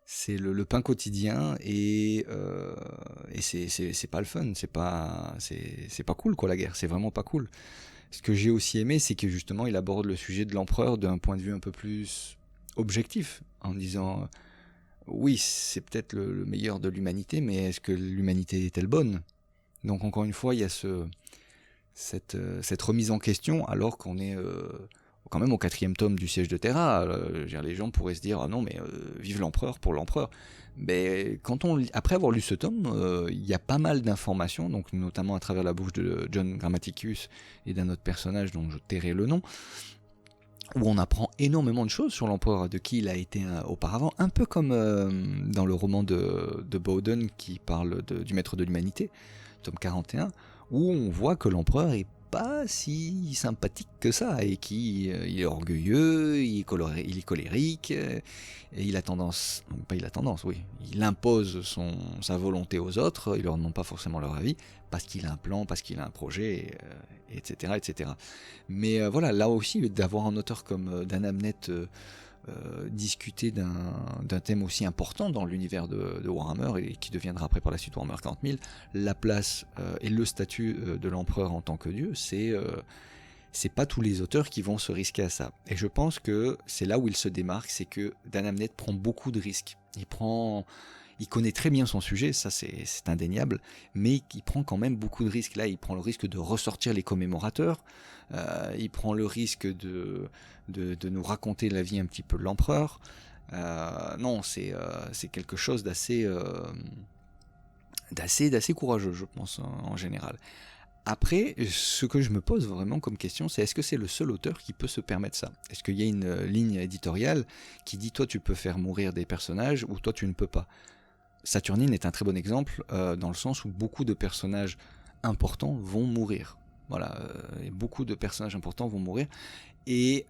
c'est le pain quotidien et c'est pas le fun, c'est pas cool quoi la guerre, c'est vraiment pas cool. Ce que j'ai aussi aimé, c'est que justement il aborde le sujet de l'empereur d'un point de vue un peu plus objectif, en disant oui, c'est peut-être le meilleur de l'humanité, mais est-ce que l'humanité est-elle bonne? Donc encore une fois, il y a cette remise en question, alors qu'on est quand même au 4e tome du Siège de Terra. Les gens pourraient se dire ah non mais vive l'empereur pour l'empereur. Mais après avoir lu ce tome, il y a pas mal d'informations, donc notamment à travers la bouche de John Grammaticus et d'un autre personnage dont je tairai le nom, où on apprend énormément de choses sur l'empereur, de qui il a été auparavant, un peu comme dans le roman de Bowden qui parle du Maître de l'Humanité, tome 41, où on voit que l'empereur est pas si sympathique que ça, et il est orgueilleux, il est colérique, et il impose sa volonté aux autres, il leur demande pas forcément leur avis, parce qu'il a un plan, parce qu'il a un projet, etc., etc. Mais voilà, là aussi, d'avoir un auteur comme Dan Abnett discuter d'un thème aussi important dans l'univers de Warhammer, et qui deviendra après par la suite Warhammer 40 000, la place et le statut de l'empereur en tant que dieu, c'est pas tous les auteurs qui vont se risquer à ça. Et je pense que c'est là où il se démarque, c'est que Dan Abnett prend beaucoup de risques. Il connaît très bien son sujet, ça c'est indéniable, mais il prend quand même beaucoup de risques. Là, il prend le risque de ressortir les commémorateurs, il prend le risque de nous raconter la vie un petit peu de l'empereur. Non, c'est quelque chose d'assez courageux, je pense, en général. Après, ce que je me pose vraiment comme question, c'est est-ce que c'est le seul auteur qui peut se permettre ça? Est-ce qu'il y a une ligne éditoriale qui dit toi tu peux faire mourir des personnages ou toi tu ne peux pas? Saturnine est un très bon exemple dans le sens où beaucoup de personnages importants vont mourir. Voilà, beaucoup de personnages importants vont mourir, et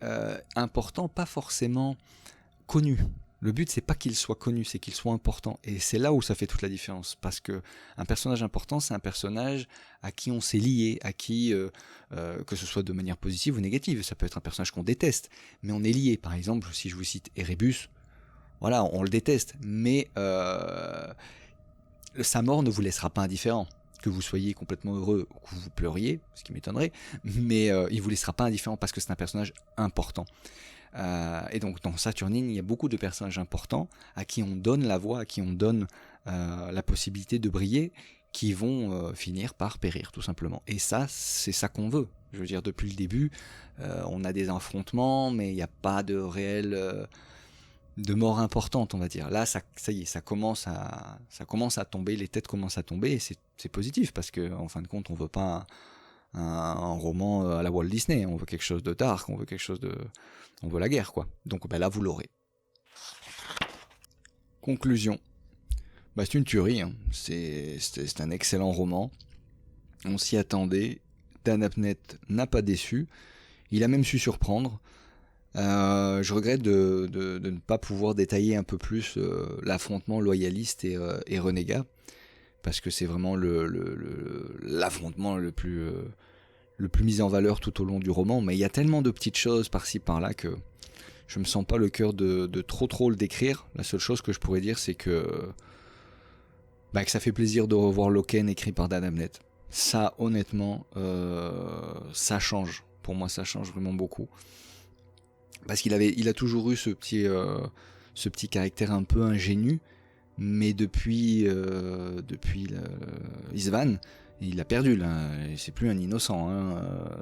importants, pas forcément connus. Le but, c'est pas qu'il soit connu, c'est qu'il soit important. Et c'est là où ça fait toute la différence. Parce que un personnage important, c'est un personnage à qui on s'est lié, à qui, que ce soit de manière positive ou négative, ça peut être un personnage qu'on déteste, mais on est lié. Par exemple, si je vous cite Erebus, voilà, on le déteste, mais sa mort ne vous laissera pas indifférent. Que vous soyez complètement heureux ou que vous pleuriez, ce qui m'étonnerait, mais il vous laissera pas indifférent parce que c'est un personnage important. Et donc dans Saturnine, il y a beaucoup de personnages importants à qui on donne la voix, à qui on donne la possibilité de briller, qui vont finir par périr tout simplement. Et ça, c'est ça qu'on veut. Je veux dire, depuis le début, on a des affrontements, mais il n'y a pas de réel de mort importante, on va dire. Là, ça y est, ça commence à tomber, les têtes commencent à tomber, et c'est positif, parce que en fin de compte, on veut pas un roman à la Walt Disney, on veut quelque chose de dark, on veut la guerre, quoi. Donc là, vous l'aurez. Conclusion. C'est une tuerie, hein. C'est un excellent roman. On s'y attendait. Dan Abnett n'a pas déçu. Il a même su surprendre. Je regrette de ne pas pouvoir détailler un peu plus l'affrontement loyaliste et renégat, parce que c'est vraiment l'affrontement le plus le plus mis en valeur tout au long du roman, mais il y a tellement de petites choses par-ci par-là que je me sens pas le cœur de trop le décrire. La seule chose que je pourrais dire, c'est que ça fait plaisir de revoir Loken écrit par Dan Abnett. Ça, honnêtement, ça change. Pour moi, ça change vraiment beaucoup. Parce qu'il a toujours eu ce petit caractère un peu ingénu, mais depuis Isvan, il a perdu là. C'est plus un innocent,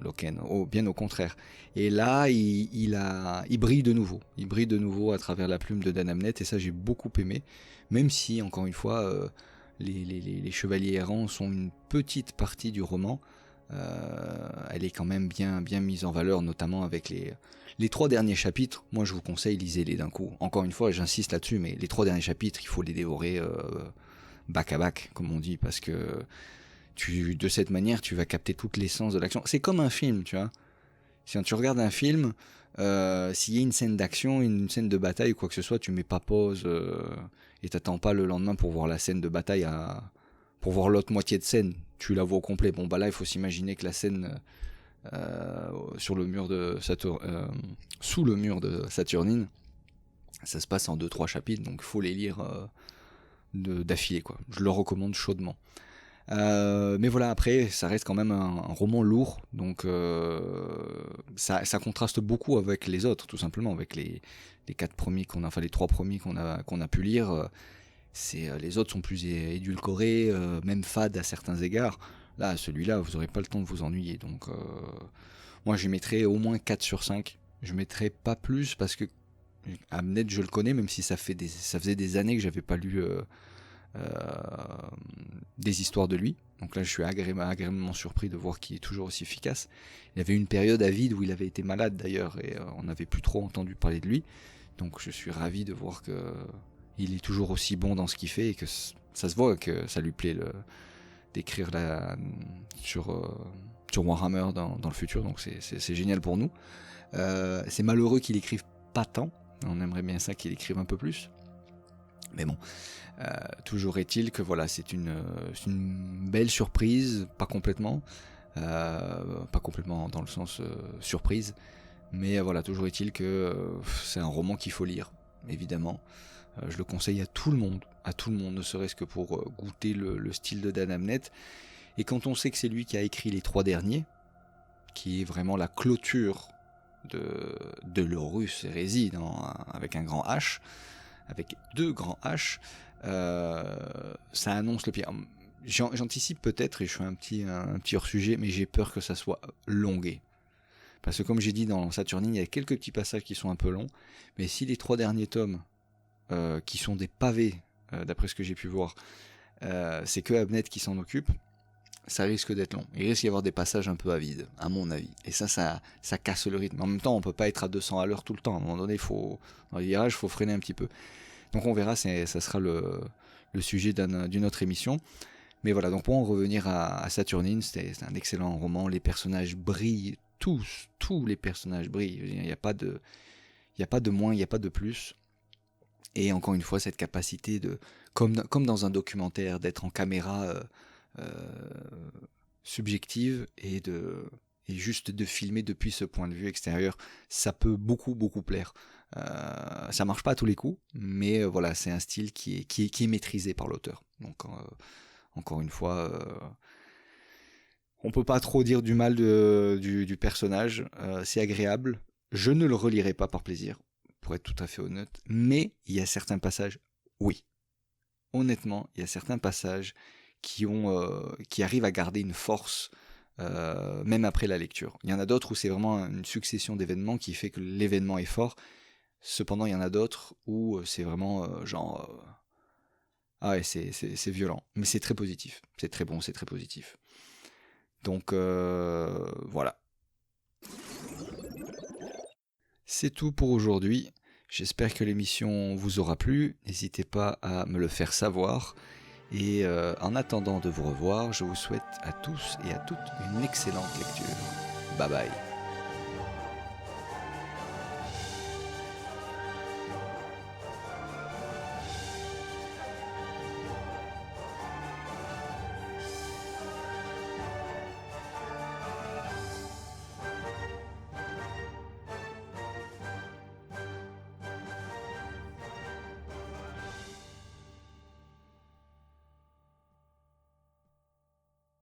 Loken. Bien au contraire. Et là, il brille de nouveau. Il brille de nouveau à travers la plume de Dan Abnett, et ça, j'ai beaucoup aimé. Même si, encore une fois, les chevaliers errants sont une petite partie du roman. Elle est quand même bien mise en valeur, notamment avec les 3 derniers chapitres. Moi, je vous conseille, lisez-les d'un coup. Encore une fois, j'insiste là-dessus, mais les 3 derniers chapitres, il faut les dévorer back à back, comme on dit, parce que de cette manière, tu vas capter toute l'essence de l'action. C'est comme un film, tu vois. Si tu regardes un film, s'il y a une scène d'action, une scène de bataille ou quoi que ce soit, tu mets pas pause et t'attends pas le lendemain pour voir la scène de bataille, pour voir l'autre moitié de scène. Tu la vois au complet. Bon, là, il faut s'imaginer que la scène sous le mur de Saturnine, ça se passe en 2-3 chapitres, donc il faut les lire d'affilée, quoi. Je le recommande chaudement. Mais voilà, après, ça reste quand même un roman lourd, donc ça contraste beaucoup avec les autres, tout simplement, avec les 4 premiers les 3 premiers qu'on a pu lire. Les autres sont plus édulcorés, même fades à certains égards. Là, celui-là, vous n'aurez pas le temps de vous ennuyer, donc moi, je mettrais au moins 4 sur 5. Je mettrais pas plus, parce que Abnett, je le connais, même si ça faisait des années que j'avais pas lu des histoires de lui. Donc là, je suis agréablement surpris de voir qu'il est toujours aussi efficace. Il y avait une période à vide où il avait été malade d'ailleurs, et on n'avait plus trop entendu parler de lui. Donc je suis ravi de voir qu'il est toujours aussi bon dans ce qu'il fait, et que ça se voit que ça lui plaît d'écrire sur Warhammer dans le futur. Donc c'est génial pour nous. C'est malheureux qu'il écrive pas tant. On aimerait bien ça, qu'il écrive un peu plus. Mais bon, toujours est-il que voilà, c'est une belle surprise, pas complètement dans le sens surprise, mais voilà, toujours est-il que c'est un roman qu'il faut lire, évidemment. Je le conseille à tout le monde, ne serait-ce que pour goûter le style de Dan Abnett. Et quand on sait que c'est lui qui a écrit les 3 derniers, qui est vraiment la clôture de l'Horus Hérésie avec un grand H, avec 2 grands H, ça annonce le pire. J'anticipe peut-être, et je fais un petit hors-sujet, mais j'ai peur que ça soit longué. Parce que comme j'ai dit dans Saturnine, il y a quelques petits passages qui sont un peu longs, mais si les 3 derniers tomes, qui sont des pavés, d'après ce que j'ai pu voir, c'est que Abnett qui s'en occupe, ça risque d'être long. Il risque d'y avoir des passages un peu à vide, à mon avis. Et ça casse le rythme. En même temps, on peut pas être à 200 à l'heure tout le temps. À un moment donné, dans les virages, il faut freiner un petit peu. Donc on verra, ça sera le sujet d'une autre émission. Mais voilà, donc pour en revenir à Saturnine, c'est un excellent roman. Les personnages brillent, tous les personnages brillent. Il n'y a pas de moins, il n'y a pas de plus. Et encore une fois, cette capacité comme dans un documentaire, d'être en caméra subjective et juste de filmer depuis ce point de vue extérieur, ça peut beaucoup plaire. Ça marche pas à tous les coups, mais voilà, c'est un style qui est maîtrisé par l'auteur. Donc encore une fois, on peut pas trop dire du mal du personnage. C'est agréable. Je ne le relirai pas par plaisir, pour être tout à fait honnête, mais il y a certains passages, oui. Honnêtement, il y a certains passages qui arrivent à garder une force même après la lecture. Il y en a d'autres où c'est vraiment une succession d'événements qui fait que l'événement est fort. Cependant, il y en a d'autres où c'est vraiment ah ouais, c'est violent, mais c'est très positif. C'est très bon, c'est très positif. Donc voilà. C'est tout pour aujourd'hui. J'espère que l'émission vous aura plu. N'hésitez pas à me le faire savoir. Et en attendant de vous revoir, je vous souhaite à tous et à toutes une excellente lecture. Bye bye.